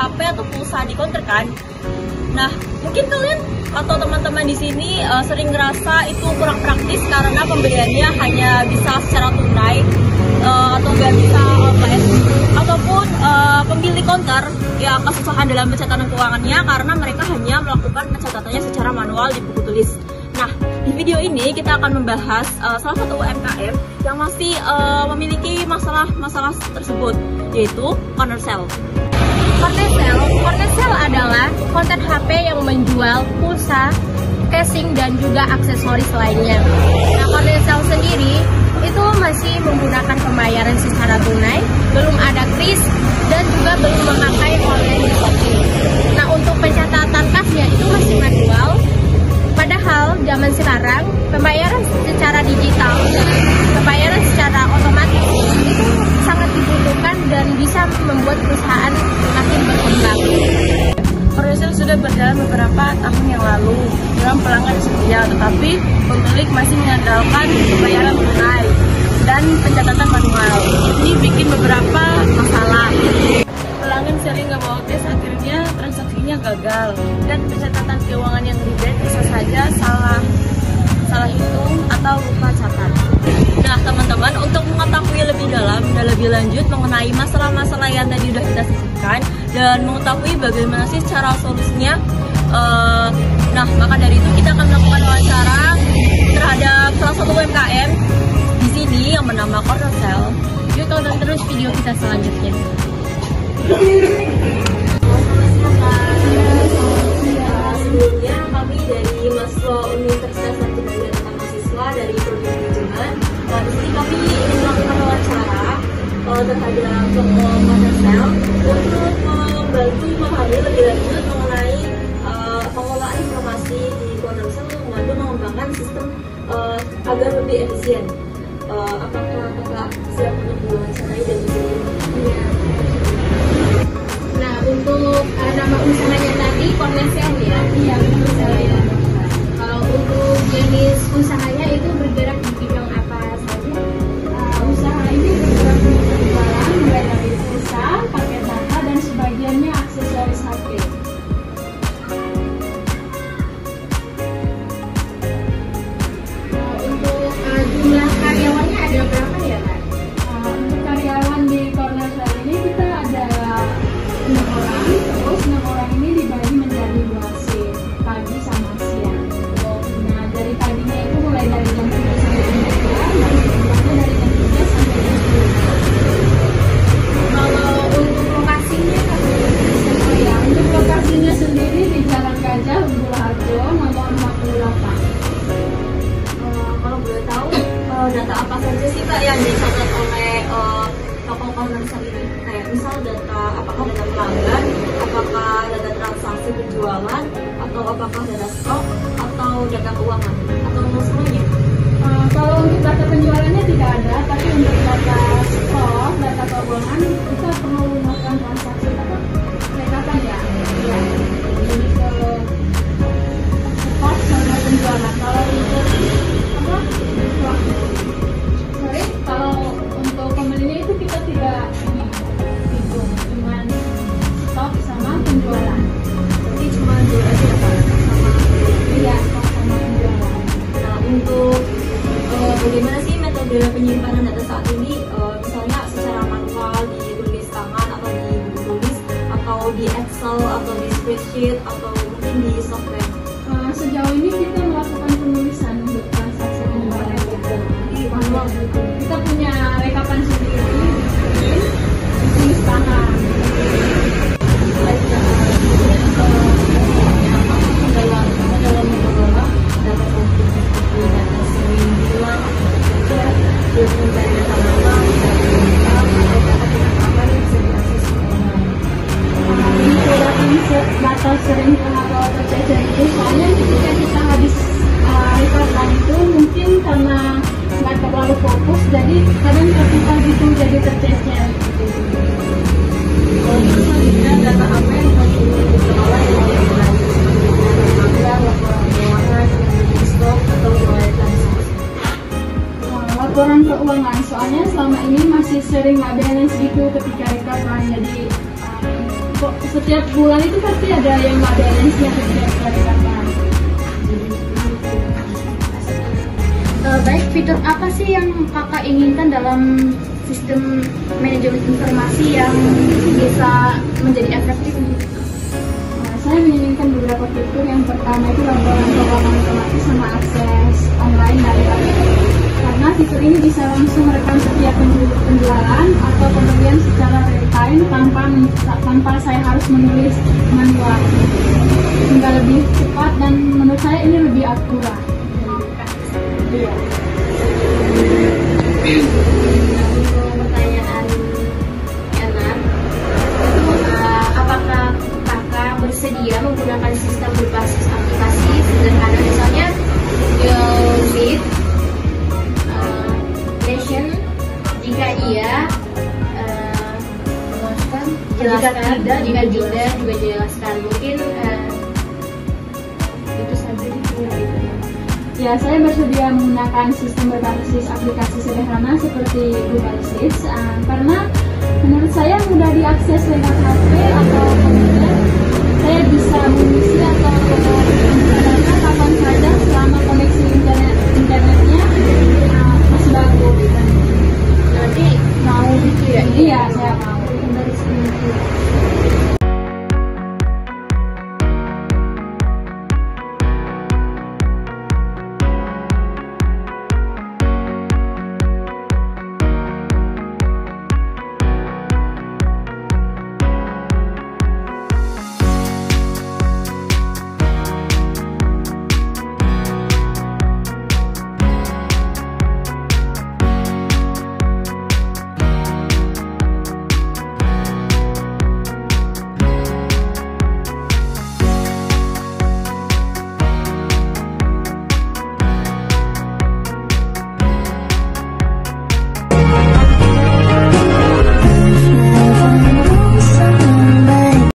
HP atau pulsa di counter kan. Nah, mungkin kalian atau teman-teman di sini sering ngerasa itu kurang praktis karena pembeliannya hanya bisa secara tunai atau nggak bisa online, ataupun pemilik counter ya kesusahan dalam pencatatan keuangannya karena mereka hanya melakukan pencatatannya secara manual di buku tulis. Nah, di video ini kita akan membahas salah satu UMKM yang masih memiliki masalah tersebut, yaitu corner sale. Corner sale adalah konten HP yang menjual pulsa, casing, dan juga aksesoris lainnya. Nah, corner sale sendiri itu masih menggunakan pembayaran secara tunai, belum ada kris, dan juga belum memakai online shopping. Nah, untuk pencatatan kasnya itu masih manual. Padahal zaman sekarang pembayaran secara digital dan pembayaran secara otomatis itu sangat dibutuhkan dan bisa membuat perusahaan semakin berkembang. Corner sale sudah berjalan beberapa tahun yang lalu dalam pelanggan setia, tetapi pemilik masih mengandalkan pembayaran tunai dan pencatatan manual. Ini bikin beberapa masalah. Pelanggan sering nggak bawa cash, akhirnya transaksinya gagal, dan pencatatan keuangan yang ribet bisa saja salah hitung atau lupa catat. Nah, teman-teman, untuk mengetahui lebih dalam dan lebih lanjut mengenai masalah-masalah yang tadi sudah kita sebutkan dan mengetahui bagaimana sih cara solusinya, nah maka dari itu kita akan melakukan wawancara terhadap salah satu UMKM di sini yang bernama Corner Sale. Yuk tonton terus video kita selanjutnya. Sebelumnya kami dari mahasiswa Universitas Sarjana Data Mahasiswa dari Prodi Manajemen. Di sini kami ingin melakukan wawancara terhadap Corner Sale untuk membantu memahami lebih lanjut mengenai pengelolaan informasi di Corner Sale untuk membantu mengembangkan sistem agar lebih efisien. Apakah kakak siap untuk diwawancarai dan disini? Nah, untuk nama usahanya tadi Corner Sale ya? Iya, betul saya. Kalau untuk jenis usahanya itu bergerak di bidang apa saja? Usaha ini bergerak di penjualan mulai dari pulsa, paket data, dan sebagiannya aksesoris HP. Untuk jumlah karyawannya ada berapa ya, Kak? Untuk karyawan di Corner Sale ini kita ada 6 orang, terus 6 orang ini dibagi menjadi 2 shift, pagi sama siang. Nah, dari paginya itu mulai dari jam 7 sampai jam 3, dan siangnya dari jam 3 sampai jam 10. Kalau untuk lokasinya, ya, untuk lokasinya sendiri di Jalan Gajah, Bulu Harjo, nomor 48. Kalau boleh tahu, data apa saja sih Kak yang dicatat oleh toko Corner Sale ini? Kayak misal data, apakah data pelanggan, apakah data transaksi penjualan, atau apakah data stok, atau data keuangan, atau semuanya? Kalau untuk data penjualannya tidak ada, tapi untuk data stok, data keuangan kita perlu melakukan transaksi apa? Rekatan ya. Ya. Jadi ke stok sama penjualan. Kalau untuk apa? Sorry, kalau untuk pembelinya itu kita tidak hitung, cuma stok sama penjualan. Jadi cuma dua aja Pak? Iya, stok sama penjualan. Nah, untuk bagaimana sih metode penyimpanan data saat ini? Misalnya secara manual di tulis tangan atau di buku tulis, atau di Excel, atau di spreadsheet, atau mungkin di software? Sejauh ini kita melakukan penulisan untuk transaksi penjualan di manual. Kita punya rekapan sendiri, tulis tangan. Dalam mengelola data konflik seperti data sering hilang, mencari data manual, atau data penangkapan yang bisa diakses online. Data sering hilang atau tercecer itu soalnya ketika kita habis rekapan itu mungkin karena nggak terlalu fokus, jadi kadang terpisah gitu, jadi tercecer. Selanjutnya data apa yang harus dikelola yang laporan keuangan, stok, atau riwayat transaksi? Laporan keuangan, soalnya selama ini masih sering nggak balance gitu ketika rekapan, jadi setiap bulan itu pasti ada yang balance-nya dikatakan. Baik, fitur apa sih yang kakak inginkan dalam sistem manajemen informasi yang bisa menjadi efektif? Saya menginginkan beberapa fitur. Yang pertama itu laporan keuangan otomatis sama akses online dari KPU. Karena fitur ini bisa langsung merekam setiap penjualan atau pembelian secara real time tanpa saya harus menulis manual. Hingga lebih cepat dan menurut saya ini lebih akurat. Iya. Pertanyaan Enar, apakah kakak bersedia menggunakan sistem berbasis aplikasi sederhana misalnya Meet, Nation? Jika iya, jelaskan. Jika tidak juga jelaskan. Mungkin itu saja gitu. Ya, saya bersedia menggunakan sistem berbasis aplikasi sederhana seperti Google Sheets karena menurut saya mudah diakses lewat HP atau komputer. Saya bisa mengisi atau data kapan saja selama koneksi internetnya masih bagus.